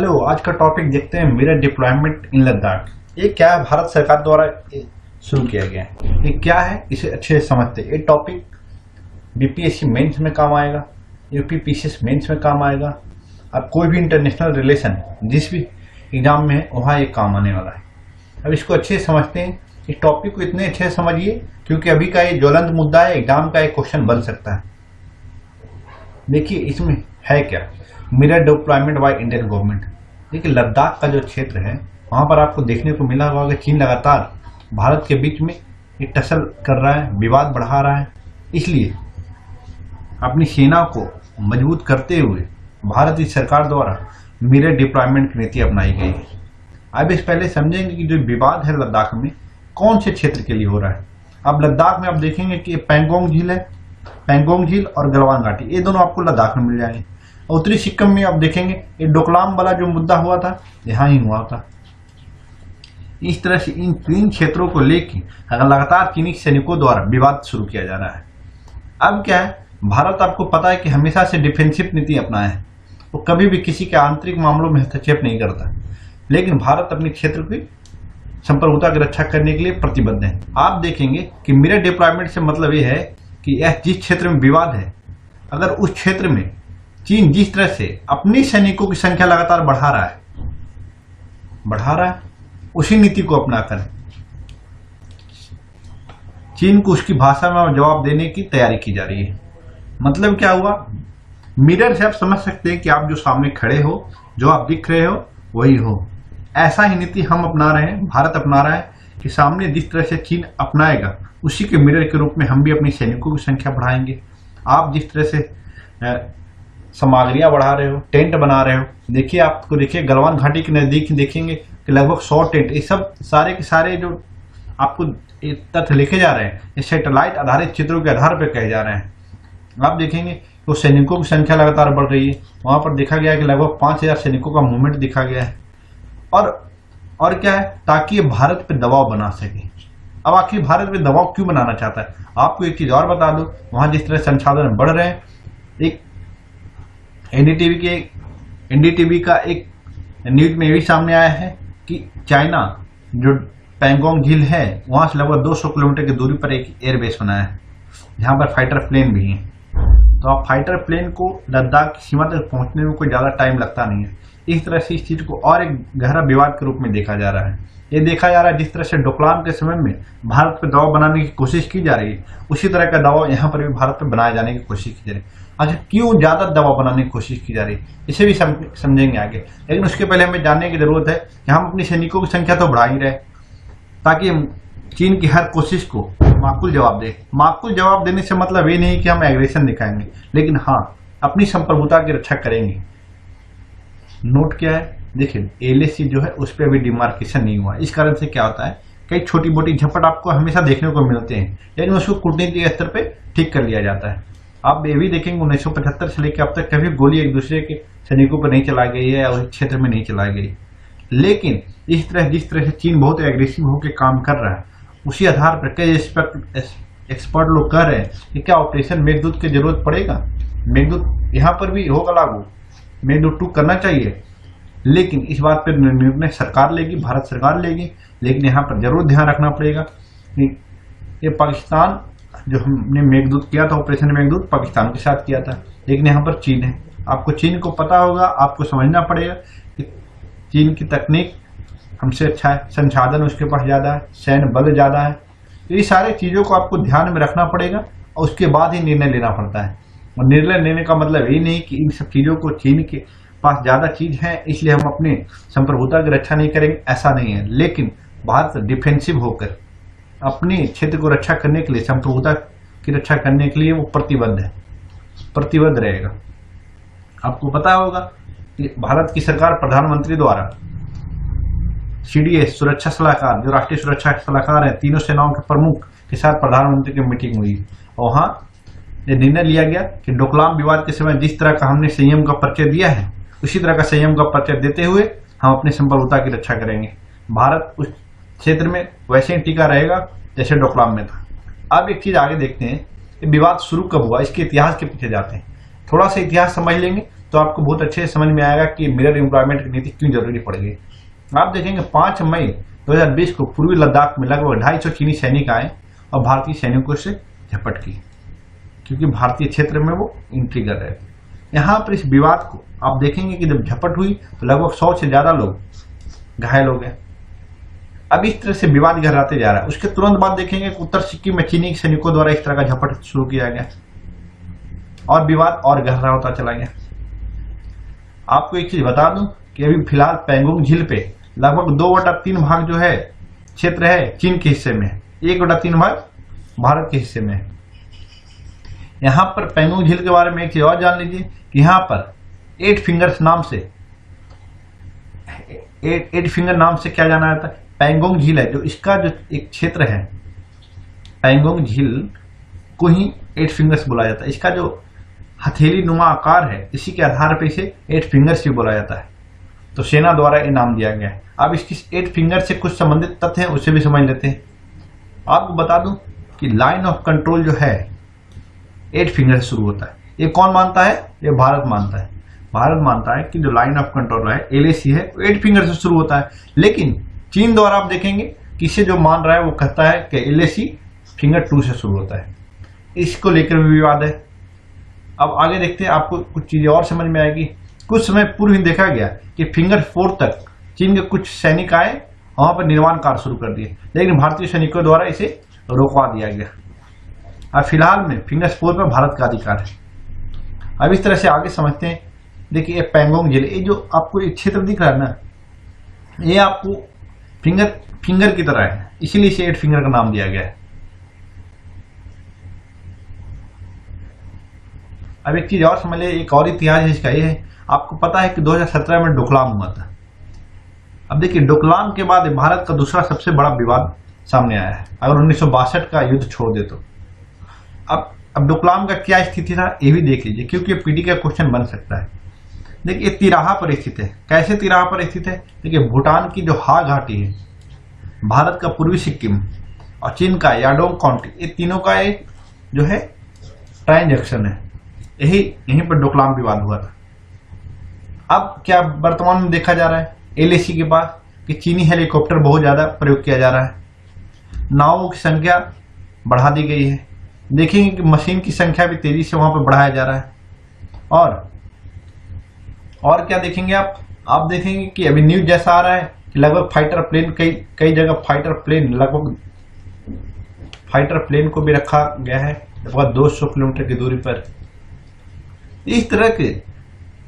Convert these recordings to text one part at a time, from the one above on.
Hello, आज का topic देखते हैं मेरा डिप्लॉयमेंट इन लद्दाख। ये क्या है, भारत सरकार द्वारा शुरू किया गया है। ये क्या है, इसे अच्छे से समझते हैं। ये टॉपिक बीपीएससी मेंस में काम आएगा, यूपीपीसीएस मेंस में काम आएगा। अब कोई भी इंटरनेशनल रिलेशन जिस भी एग्जाम में है वहाँ ये काम आने वाला है। अब इसको अच्छे से समझते हैं। इस टॉपिक को इतने अच्छे से समझिए क्योंकि अभी का ये ज्वलंत मुद्दा है, एग्जाम का एक क्वेश्चन बन सकता है। देखिए इसमें है क्या, mirror deployment by Indian government. देखिए लद्दाख का जो क्षेत्र है वहां पर आपको देखने को मिला होगा कि चीन लगातार भारत के बीच में ये टसल कर रहा है, विवाद बढ़ा रहा है। इसलिए अपनी सेना को मजबूत करते हुए भारतीय सरकार द्वारा मिरर डिप्लॉयमेंट की नीति अपनाई गई है। अब इस पहले समझेंगे कि जो विवाद है लद्दाख में कौन से क्षेत्र के लिए हो रहा है। अब लद्दाख में आप देखेंगे कि पैंगोंग झील है, पैंगोंग झील और गलवान घाटी, ये दोनों आपको लद्दाख में मिल जाएंगे। उत्तरी सिक्किम में आप देखेंगे ये डोकलाम वाला जो मुद्दा हुआ था यहाँ ही हुआ था। इस तरह से इन तीन क्षेत्रों को लेकर लगातार चीनी सैनिकों द्वारा विवाद शुरू किया जा रहा है। अब क्या है, भारत आपको पता है कि हमेशा से डिफेंसिव नीति अपनाया है, वो कभी भी किसी के आंतरिक मामलों में हस्तक्षेप नहीं करता। लेकिन भारत अपने क्षेत्र की संप्रभुता की रक्षा करने के लिए प्रतिबद्ध है। आप देखेंगे कि मिरर डिप्लॉयमेंट से मतलब ये है कि यह जिस क्षेत्र में विवाद है, अगर उस क्षेत्र में चीन जिस तरह से अपने सैनिकों की संख्या लगातार बढ़ा रहा है, उसी नीति को अपनाकर चीन को उसकी भाषा में जवाब देने की तैयारी की जा रही है। मतलब क्या हुआ, मिरर से आप समझ सकते हैं कि आप जो सामने खड़े हो, जो आप दिख रहे हो वही हो। ऐसा ही नीति हम अपना रहे हैं, भारत अपना रहा है कि सामने जिस तरह से चीन अपनाएगा उसी के मिरर के रूप में हम भी अपनी सैनिकों की संख्या बढ़ाएंगे। आप जिस तरह से सामग्रियां बढ़ा रहे हो, टेंट बना रहे हो, देखिए आपको देखिए गलवान घाटी के नजदीक देखेंगे कि लगभग 100 टेंट, ये सब सारे के सारे जो आपको तथ्य लिखे जा रहे हैं ये सैटेलाइट आधारित चित्रों के आधार पर कहे जा रहे हैं। आप देखेंगे तो सैनिकों की संख्या लगातार बढ़ रही है। वहां पर देखा गया है कि लगभग 5000 सैनिकों का मूवमेंट दिखा गया है। और क्या है, ताकि ये भारत पे दबाव बना सके। अब आखिर भारत पे दबाव क्यों बनाना चाहता है, आपको एक चीज और बता दूं, वहां जिस तरह संसाधन बढ़ रहे हैं, एक एनडीटीवी का एक न्यूज में भी सामने आया है कि चाइना जो पैंगोंग झील है वहां से लगभग 200 किलोमीटर की दूरी पर एक एयरबेस बनाया है जहां पर फाइटर प्लेन भी है। तो आप फाइटर प्लेन को लद्दाख की सीमा तक पहुंचने में कोई ज्यादा टाइम लगता नहीं है। इस तरह से इस चीज को और एक गहरा विवाद के रूप में देखा जा रहा है। ये देखा जा रहा है जिस तरह से डोकलाम के समय में भारत पर दबाव बनाने की कोशिश की जा रही है, उसी तरह का दबाव यहाँ पर भी भारत पर बनाए जाने की कोशिश की जा रही है। अच्छा, क्यों ज्यादा दबाव बनाने की कोशिश की जा रही है, इसे भी समझेंगे आगे। लेकिन उसके पहले हमें जानने की जरूरत है कि हम अपनी सैनिकों की संख्या तो बढ़ा ही रहे ताकि हम चीन की हर कोशिश को माकूल जवाब दे। माकूल जवाब देने से मतलब ये नहीं कि हम एग्रेशन दिखाएंगे, लेकिन हाँ अपनी संप्रभुता की रक्षा करेंगे। नोट क्या है, देखिए एलएसी जो है उस पर अभी डिमार्केशन नहीं हुआ। इस कारण से क्या होता है, कई छोटी मोटी झपट आपको हमेशा देखने को मिलते हैं, लेकिन उसको कूटनीतिक स्तर पे ठीक कर लिया जाता है। आप ये भी देखेंगे 1975 से लेकर अब तक कभी गोली एक दूसरे के सैनिकों पर नहीं चलाई गई है या उस क्षेत्र में नहीं चलाई गई। लेकिन इस तरह जिस तरह से चीन बहुत एग्रेसिव होकर काम कर रहा है, उसी आधार पर कई एक्सपर्ट लोग कह रहे हैं कि क्या ऑपरेशन मेघदूत की जरूरत पड़ेगा। मेघदूत यहाँ पर भी होगा लागू, मेघदूत 2 करना चाहिए, लेकिन इस बात पर निर्णय सरकार लेगी, भारत सरकार लेगी। लेकिन यहाँ पर जरूर ध्यान रखना पड़ेगा कि ये पाकिस्तान जो हमने मेघदूत किया था, ऑपरेशन मेघदूत पाकिस्तान के साथ किया था, लेकिन यहाँ पर चीन है। आपको चीन को पता होगा, आपको समझना पड़ेगा कि चीन की तकनीक हमसे अच्छा है, संसाधन उसके पास ज्यादा है, सैन्य बल ज्यादा है। तो ये सारी चीजों को आपको ध्यान में रखना पड़ेगा और उसके बाद ही निर्णय लेना पड़ता है। और निर्णय लेने का मतलब ये नहीं कि इन सब चीजों को चीन के पास ज्यादा चीज है इसलिए हम अपने संप्रभुता की रक्षा नहीं करेंगे, ऐसा नहीं है। लेकिन भारत डिफेंसिव होकर अपने क्षेत्र को रक्षा करने के लिए, संप्रभुता की रक्षा करने के लिए वो प्रतिबद्ध रहेगा। आपको पता होगा कि भारत की सरकार प्रधानमंत्री द्वारा सीडीएस सुरक्षा सलाहकार, जो राष्ट्रीय सुरक्षा सलाहकार है, तीनों सेनाओं के प्रमुख के साथ प्रधानमंत्री की मीटिंग हुई और वहां यह निर्णय लिया गया कि डोकलाम विवाद के समय जिस तरह का हमने संयम का परिचय दिया है उसी तरह का संयम का परिचय देते हुए हम अपने संप्रभुता की रक्षा करेंगे। भारत उस क्षेत्र में वैसे ही टिका रहेगा जैसे डोकलाम में था। अब एक चीज आगे देखते हैं, विवाद शुरू कब हुआ, इसके इतिहास के पीछे जाते हैं। थोड़ा सा इतिहास समझ लेंगे तो आपको बहुत अच्छे से समझ में आएगा कि मिरर एम्प्लॉयमेंट की नीति क्यों जरूरी पड़ गई। आप देखेंगे 5 मई 2020 को पूर्वी लद्दाख में लगभग 250 चीनी सैनिक आए और भारतीय सैनिकों से झपट की, क्योंकि भारतीय क्षेत्र में वो एंट्री कर रहे थे। यहाँ पर इस विवाद को आप देखेंगे कि जब झपट हुई तो लगभग 100 से ज्यादा लोग घायल हो गए। अब इस तरह से विवाद गहराते जा रहा है। उसके तुरंत बाद देखेंगे कि उत्तर सिक्किम में चीनी सैनिकों द्वारा इस तरह का झपट शुरू किया गया और विवाद और गहरा होता चला गया। आपको एक चीज बता दूं कि अभी फिलहाल पैंगोंग झील पे लगभग 2/3 भाग जो है क्षेत्र है चीन के हिस्से में, 1/3 भाग भारत के हिस्से में। यहाँ पर पैंगोंग झील के बारे में एक चीज और जान लीजिए कि यहाँ पर 8 फिंगर्स नाम से 8 फिंगर नाम से क्या जाना जाता है, पैंगोंग झील है जो इसका जो एक क्षेत्र है, पैंगोंग झील को ही 8 फिंगर्स बोला जाता है। इसका जो हथेली नुमा आकार है इसी के आधार पर इसे 8 फिंगर्स भी बोला जाता है, तो सेना द्वारा ये नाम दिया गया है। अब इसकी 8 फिंगर से कुछ संबंधित तथ्य हैं उसे भी समझ लेते हैं। आपको बता दूं कि लाइन ऑफ कंट्रोल जो है 8 फिंगर से शुरू होता है। ये कौन मानता है? ये भारत मानता है। भारत मानता है कि जो लाइन ऑफ कंट्रोल है LAC है 8 फिंगर से शुरू होता है, लेकिन चीन द्वारा आप देखेंगे कि इसे जो मान रहा है वो कहता है कि LAC फिंगर 2 से शुरू होता है। इसको लेकर भी विवाद है। अब आगे देखते हैं, आपको कुछ चीजें और समझ में आएगी। कुछ समय पूर्व ही देखा गया कि फिंगर 4 तक चीन के कुछ सैनिक आए, वहां पर निर्माण कार्य शुरू कर दिए, लेकिन भारतीय सैनिकों द्वारा इसे रोकवा दिया गया। अब फिलहाल में फिंगर 4 पर भारत का अधिकार है। अब इस तरह से आगे समझते हैं। देखिए ये पैंगोंग झील, ये जो आपको एक क्षेत्र दिख रहा है ना, ये आपको फिंगर की तरह है, इसीलिए इसे 8 फिंगर का नाम दिया गया है। अब एक चीज और समझ लिया, एक और इतिहास है इसका, ये है आपको पता है कि 2017 में डोकलाम हुआ था। अब देखिए डोकलाम के बाद भारत का दूसरा सबसे बड़ा विवाद सामने आया है, अगर 1962 का युद्ध छोड़ दे तो। अब डोकलाम का क्या स्थिति था ये भी देख लीजिए, क्योंकि पीटी का क्वेश्चन बन सकता है। देखिए तिराहा पर स्थित है। कैसे तिराहा पर स्थित है? देखिए भूटान की जो हा घाटी है, भारत का पूर्वी सिक्किम और चीन का याडोंग काउंटी, ये तीनों का एक जो है ट्रांजैक्शन है। यहीं पर डोकलाम विवाद हुआ था। अब क्या वर्तमान में देखा जा रहा है LAC के पास कि चीनी हेलीकॉप्टर बहुत ज्यादा प्रयोग किया जा रहा है, नावों की संख्या बढ़ा दी गई है। देखेंगे कि मशीन की संख्या भी तेजी से वहां पर बढ़ाया जा रहा है। और क्या देखेंगे आप देखेंगे कि अभी न्यूज जैसा आ रहा है कि लगभग फाइटर प्लेन कई जगह लगभग फाइटर प्लेन को भी रखा गया है लगभग 200 किलोमीटर की दूरी पर। इस तरह के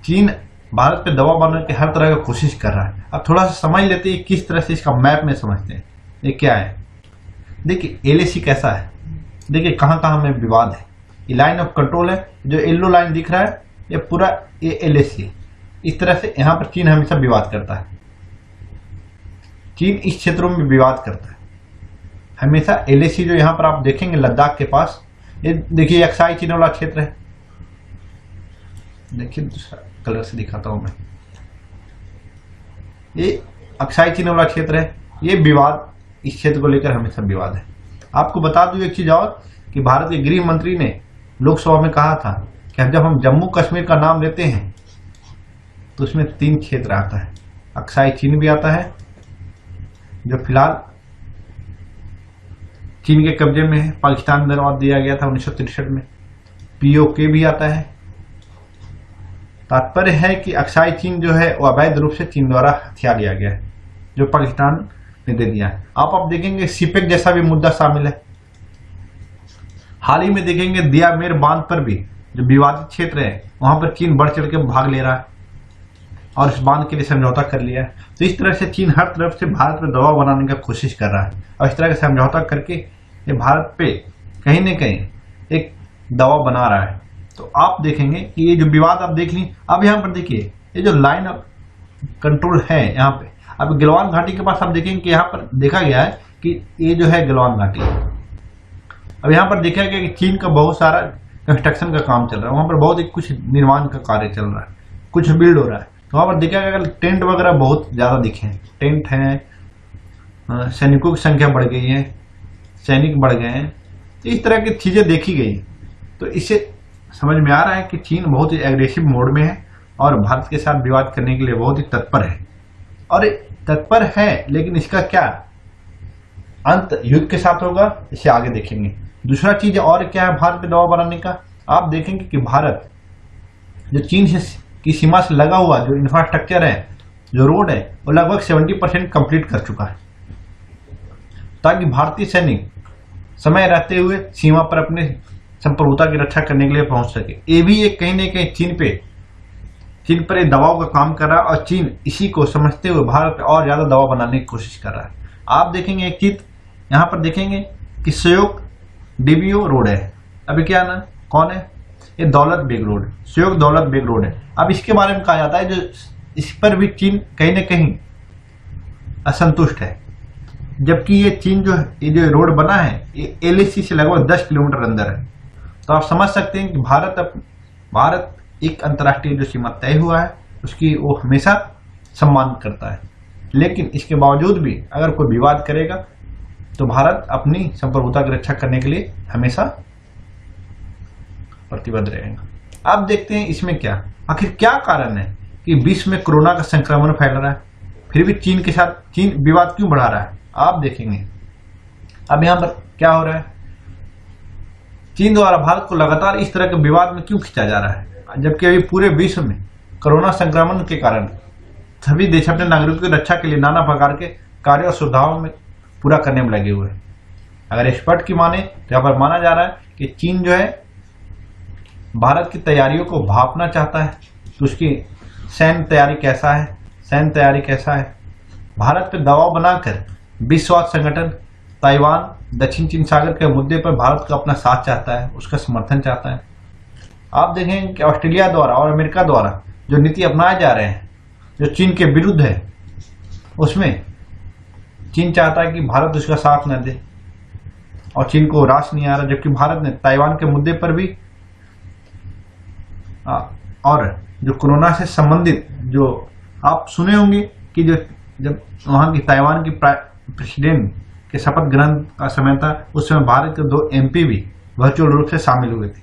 चीन भारत पे दबाव बनाने की हर तरह की कोशिश कर रहा है। अब थोड़ा सा समझ लेते हैं किस तरह से इसका मैप में समझते हैं। ये क्या है? देखिए LAC कैसा है, देखिए कहां कहां में विवाद है। ये लाइन ऑफ कंट्रोल है, जो येलो लाइन दिख रहा है ये पूरा ये LAC है। इस तरह से यहां पर चीन हमेशा विवाद करता है। चीन इस क्षेत्रों में विवाद करता है हमेशा। LAC जो यहां पर आप देखेंगे लद्दाख के पास, ये देखिए अक्साई चीन वाला क्षेत्र है। देखिए दूसरा कलर से दिखाता हूं मैं, ये अक्साई चीन वाला क्षेत्र है। ये विवाद इस क्षेत्र को लेकर हमेशा विवाद है। आपको बता दूं एक चीज और कि भारत के गृह मंत्री ने लोकसभा में कहा था कि जब हम जम्मू कश्मीर का नाम लेते हैं तो उसमें 3 क्षेत्र आता है। अक्साई चीन भी आता है जो फिलहाल चीन के कब्जे में है, पाकिस्तान दरबार दिया गया था 1963 में। POK भी आता है। तात्पर्य है कि अक्साई चीन जो है वो अवैध रूप से चीन द्वारा हथिया लिया गया है, जो पाकिस्तान ने दे दिया है। आप देखेंगे सिपेक जैसा भी मुद्दा शामिल है। हाल ही में देखेंगे दियामेर बांध पर भी जो विवादित क्षेत्र है वहां पर चीन बढ़ चढ़ के भाग ले रहा है और इस बांध के लिए समझौता कर लिया है। तो इस तरह से चीन हर तरफ से भारत पर दबाव बनाने की कोशिश कर रहा है और इस तरह का समझौता करके ये भारत पे कहीं न कहीं एक दबाव बना रहा है। तो आप देखेंगे कि ये जो विवाद आप देख ली। अब यहाँ पर देखिए ये जो लाइन ऑफ कंट्रोल है यहाँ पे, अब गलवान घाटी के पास आप देखेंगे कि यहाँ पर देखा गया है कि ये जो है गलवान घाटी। अब यहाँ पर देखा गया कि चीन का बहुत सारा कंस्ट्रक्शन का काम चल रहा है, वहां पर बहुत ही कुछ निर्माण का कार्य चल रहा है, कुछ बिल्ड हो रहा है। तो वहां पर देखा गया टेंट वगैरह बहुत ज्यादा दिखे हैं, टेंट हैं, सैनिकों की संख्या बढ़ गई है, सैनिक बढ़ गए हैं, इस तरह की चीजें देखी गई। तो इससे समझ में आ रहा है कि चीन बहुत ही एग्रेसिव मोड में है और भारत के साथ विवाद करने के लिए बहुत ही तत्पर है। और तत्पर है, लेकिन इसका क्या अंत युद्ध के साथ होगा, इसे आगे देखेंगे। दूसरा चीज और क्या है भारत पे दबाव बनाने का, आप देखेंगे कि भारत जो चीन की सीमा से लगा हुआ जो इंफ्रास्ट्रक्चर है, जो रोड है, वो लगभग 70% कंप्लीट कर चुका है, ताकि भारतीय सैनिक समय रहते हुए सीमा पर अपने संप्रभुता की रक्षा करने के लिए पहुंच सके। ये भी एक कहीं न कहीं चीन पर एक दबाव का काम कर रहा है, और चीन इसी को समझते हुए भारत पर और ज्यादा दबाव बनाने की कोशिश कर रहा है। आप देखेंगे एक चीज यहाँ पर देखेंगे कि सहयोग डीबीओ रोड है, अभी क्या ना कौन है, ये दौलत बेग रोड, सहयोग दौलत बेग रोड है। अब इसके बारे में कहा जाता है जो इस पर भी चीन कहीं न कहीं असंतुष्ट है, जबकि ये चीन ये जो रोड बना है ये एलएसी से लगभग 10 किलोमीटर अंदर है। तो आप समझ सकते हैं कि भारत एक अंतर्राष्ट्रीय जो सीमा तय हुआ है उसकी वो हमेशा सम्मान करता है, लेकिन इसके बावजूद भी अगर कोई विवाद करेगा तो भारत अपनी संप्रभुता की रक्षा करने के लिए हमेशा प्रतिबद्ध रहेगा। अब देखते हैं इसमें आखिर क्या कारण है कि विश्व में कोरोना का संक्रमण फैल रहा है, फिर भी चीन के साथ चीन विवाद क्यों बढ़ा रहा है। आप देखेंगे अब यहां पर क्या हो रहा है, चीन द्वारा भारत को लगातार इस तरह के विवाद में क्यों खींचा जा रहा है, जबकि अभी पूरे विश्व में कोरोना संक्रमण के कारण सभी देश अपने नागरिकों की रक्षा के लिए नाना प्रकार के कार्य और सुविधाओं में पूरा करने में लगे हुए हैं। अगर एक्सपर्ट की माने तो यहाँ पर माना जा रहा है कि चीन जो है भारत की तैयारियों को भांपना चाहता है, तो उसकी सैन्य तैयारी कैसा है, भारत पर दबाव बनाकर विश्व स्वास्थ्य संगठन, ताइवान, दक्षिण चीन सागर के मुद्दे पर भारत का अपना साथ चाहता है, उसका समर्थन चाहता है। आप देखें कि ऑस्ट्रेलिया द्वारा और अमेरिका द्वारा जो नीति अपनाए जा रहे हैं जो चीन के विरुद्ध है, उसमें चीन चाहता है कि भारत उसका साथ न दे, और चीन को रास नहीं आ रहा, जबकि भारत ने ताइवान के मुद्दे पर भी और जो कोरोना से संबंधित जो आप सुने होंगे कि जब वहां की ताइवान की प्रेसिडेंट के शपथ ग्रहण का समय था, उस समय भारत के 2 एमपी भी वर्चुअल रूप से शामिल हुए थे।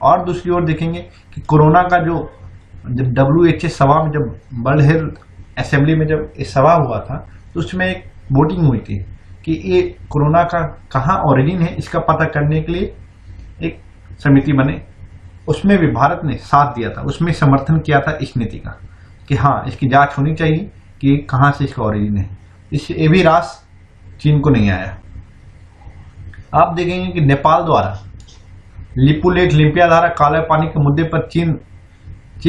और दूसरी ओर देखेंगे कि कोरोना का जब WHO सभा में, जब वर्ल्ड हेल्थ असेंबली में जब ये सभा हुआ था, तो उसमें एक वोटिंग हुई थी कि ये कोरोना का कहाँ ओरिजिन है, इसका पता करने के लिए एक समिति बने। उसमें भी भारत ने साथ दिया था, उसमें समर्थन किया था इस नीति का कि हाँ, इसकी जांच होनी चाहिए कि कहाँ से इसका ओरिजिन है। ये भी रास चीन को नहीं आया। आप देखेंगे कि नेपाल द्वारा लिपुलेख, लिम्पियाधारा, काले पानी के मुद्दे पर चीन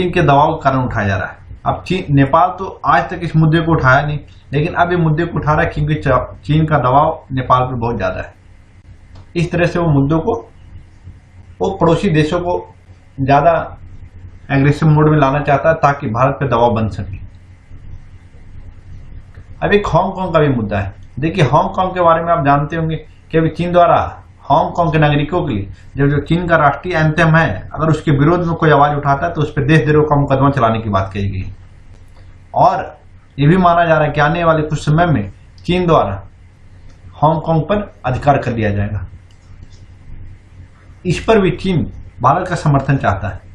के दबाव के कारण उठाया जा रहा है। अब नेपाल तो आज तक इस मुद्दे को उठाया नहीं, लेकिन अब ये मुद्दे को उठा रहा है क्योंकि चीन का दबाव नेपाल पर बहुत ज्यादा है। इस तरह से वो मुद्दों को, वो पड़ोसी देशों को ज्यादा एग्रेसिव मोड में लाना चाहता है ताकि भारत पर दबाव बन सके। अब एक हांगकांग का भी मुद्दा है। देखिए, हांगकांग के बारे में आप जानते होंगे कि अभी चीन द्वारा हांगकांग के नागरिकों के लिए जो चीन का राष्ट्रीय एंथम है, अगर उसके विरोध में कोई आवाज उठाता है तो उस पर देशद्रोह का मुकदमा चलाने की बात कही गई। और ये भी माना जा रहा है कि आने वाले कुछ समय में चीन द्वारा हांगकांग पर अधिकार कर दिया जाएगा। इस पर भी चीन भारत का समर्थन चाहता है।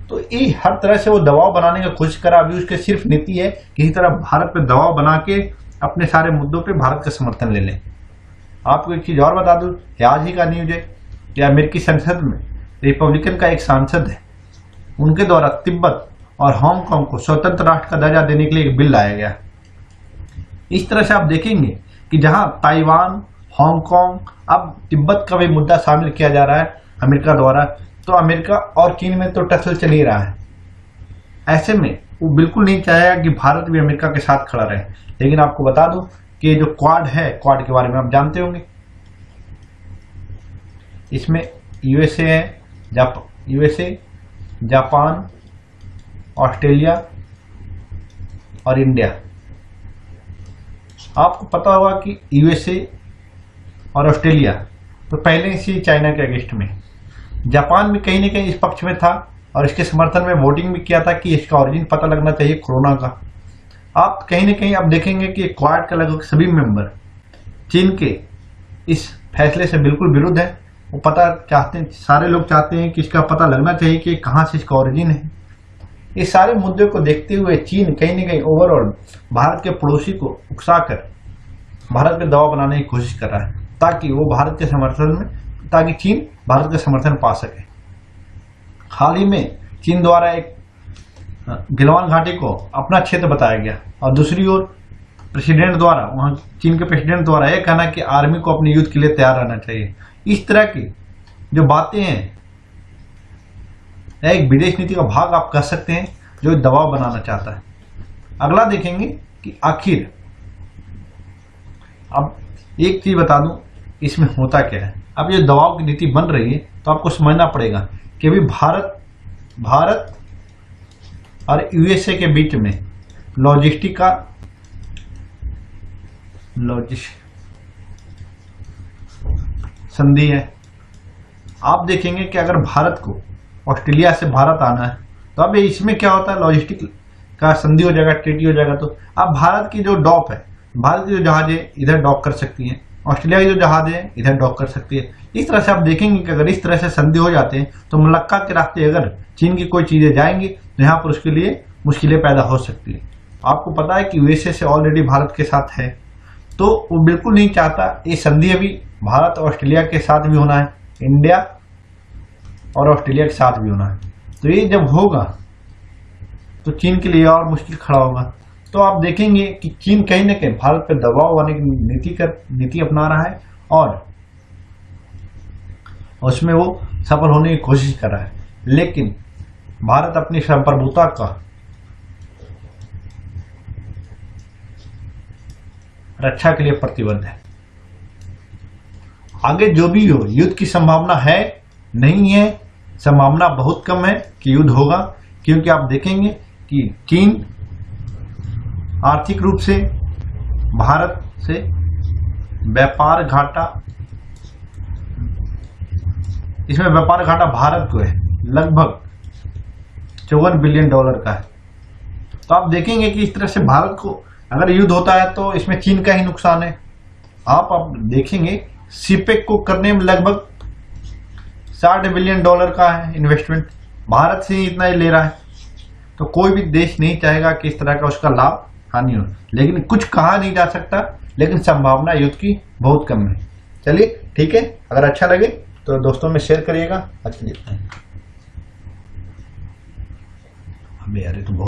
तो ये हर तरह से वो दबाव बनाने की कोशिश करा। अभी उसके सिर्फ नीति है किसी तरह भारत पर दबाव बना के अपने सारे मुद्दों पे भारत का समर्थन ले लें। आपको एक चीज और बता दूं, आज ही का न्यूज है कि अमेरिकी संसद में रिपब्लिकन का एक सांसद है, उनके द्वारा तिब्बत और हांगकांग को स्वतंत्र राष्ट्र का दर्जा देने के लिए एक बिल लाया गया। इस तरह से आप देखेंगे कि जहां ताइवान, हांगकांग, अब तिब्बत का भी मुद्दा शामिल किया जा रहा है अमेरिका द्वारा, तो अमेरिका और चीन में तो टसल चल ही रहा है। ऐसे में वो बिल्कुल नहीं चाहेगा कि भारत भी अमेरिका के साथ खड़ा रहे। लेकिन आपको बता दूं कि जो क्वाड है, क्वाड के बारे में आप जानते होंगे, इसमें यूएसए है, जापान, ऑस्ट्रेलिया और इंडिया। आपको पता होगा कि यूएसए और ऑस्ट्रेलिया तो पहले से चाइना के अगेंस्ट में, जापान भी कहीं न कहीं इस पक्ष में था और इसके समर्थन में वोटिंग भी किया था कि इसका ओरिजिन पता लगना चाहिए कोरोना का। आप कहीं न कहीं आप देखेंगे कि क्वाड के लगभग सभी मेंबर चीन के इस फैसले से बिल्कुल विरुद्ध है, वो पता चाहते हैं, सारे लोग चाहते हैं कि इसका पता लगना चाहिए कि कहाँ से इसका ओरिजिन है। इस सारे मुद्दे को देखते हुए चीन कहीं न कहीं ओवरऑल भारत के पड़ोसी को उकसाकर भारत पे दबाव बनाने की कोशिश कर रहा है, ताकि वो भारत के समर्थन में, ताकि चीन भारत का समर्थन पा सके। हाल ही में चीन द्वारा एक गलवान घाटी को अपना क्षेत्र बताया गया, और दूसरी ओर प्रेसिडेंट द्वारा, वहां चीन के प्रेसिडेंट द्वारा यह कहना कि आर्मी को अपने युद्ध के लिए तैयार रहना चाहिए। इस तरह की जो बातें हैं, एक विदेश नीति का भाग आप कह सकते हैं, जो दबाव बनाना चाहता है। अगला देखेंगे कि आखिर, अब एक चीज बता दूं, इसमें होता क्या है। अब ये दबाव की नीति बन रही है, तो आपको समझना पड़ेगा कि अभी भारत और यूएसए के बीच में लॉजिस्टिक संधि है। आप देखेंगे कि अगर भारत को ऑस्ट्रेलिया से भारत आना है, तो अब इसमें क्या होता है, लॉजिस्टिक का संधि हो जाएगा, ट्रीटी हो जाएगा। तो अब भारत की जो डॉक है, भारत की जो जहाज है इधर डॉक कर सकती है, ऑस्ट्रेलिया की जो जहाज है इधर डॉक कर सकती है। इस तरह से आप देखेंगे कि अगर इस तरह से संधि हो जाते हैं, तो मलक्का के रास्ते अगर चीन की कोई चीजें जाएंगी, तो यहाँ पर उसके लिए मुश्किलें पैदा हो सकती है। आपको पता है कि यूएसए से ऑलरेडी भारत के साथ है, तो वो बिल्कुल नहीं चाहता ये संधि अभी भारत और ऑस्ट्रेलिया के साथ भी होना है, इंडिया और ऑस्ट्रेलिया के साथ भी होना है। तो ये जब होगा तो चीन के लिए और मुश्किल खड़ा होगा। तो आप देखेंगे कि चीन कहीं न कहीं भारत पर दबाव बनाने की नीति अपना रहा है, और उसमें वो सफल होने की कोशिश कर रहा है। लेकिन भारत अपनी संप्रभुता का रक्षा के लिए प्रतिबद्ध है। आगे जो भी हो, युद्ध की संभावना है नहीं है, संभावना बहुत कम है कि युद्ध होगा, क्योंकि आप देखेंगे कि चीन आर्थिक रूप से भारत से व्यापार घाटा, इसमें व्यापार घाटा भारत को है, लगभग $54 बिलियन का है। तो आप देखेंगे कि इस तरह से भारत को अगर युद्ध होता है, तो इसमें चीन का ही नुकसान है। आप देखेंगे सीपेक को करने में लगभग $60 बिलियन का है इन्वेस्टमेंट, भारत से ही इतना ही ले रहा है। तो कोई भी देश नहीं चाहेगा कि इस तरह का उसका लाभ हानि हो, लेकिन कुछ कहा नहीं जा सकता, लेकिन संभावना युद्ध की बहुत कम है। चलिए ठीक है, अगर अच्छा लगे तो दोस्तों में शेयर करिएगा। अच्छा, अबे यार, ये तो